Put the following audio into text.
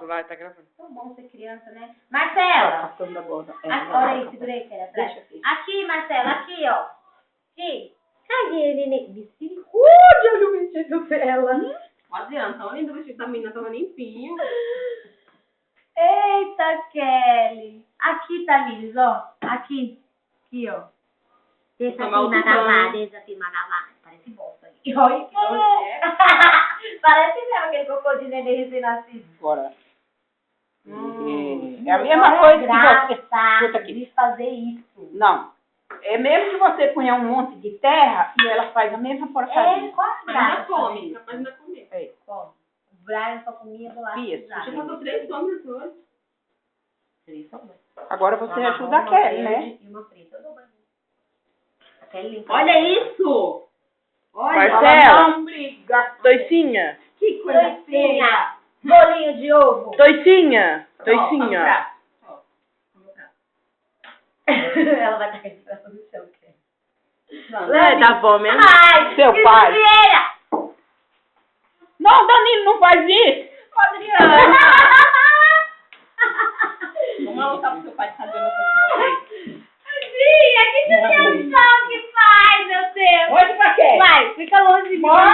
Pronto, vai, tá gravando. Tão bom ser criança, né? Marcela! Passando da borda. Olha aí, segura aí, pera atrás. Aqui, Marcela, aqui, ó. Aqui. Cadê, neném? Misericórdia, olha o vestido dela. Adriana, tava lindo o vestido da menina, tava limpinho. Eita, Kelly. Aqui, Tamiris, ó. Aqui. Aqui, ó. Desafio Magalar, desafio Magalar. Parece bosta aí. Olha que bosta. Parece mesmo aquele cocô de neném recém-nascido. Agora. É a mesma coisa que você... Escuta aqui. De fazer isso. Não. É mesmo que você punha um monte de terra e ela faz a mesma porcaria. É, qual a Ainda graça? come, capaz de ainda comer. É. Come. O Brian só comia bolacha. Isso. Você passou 3 sombras hoje. 3 sombras. Agora você ajuda a Kelly, né? E uma frita. Eu dou banho. A Kelly limpa. Olha isso! Olha, Marcela. não briga. Toicinha. Que coisa feia. Bolinho de ovo. Toicinha. Ó, Toicinha. ó, ó. Ela vai tacar esse braço no chão. É, tá bom mesmo. Ai, Seu que pai. sujeira! Não, Danilo, não faz isso. Adriana! Vamos lá voltar pro seu pai de sabendo.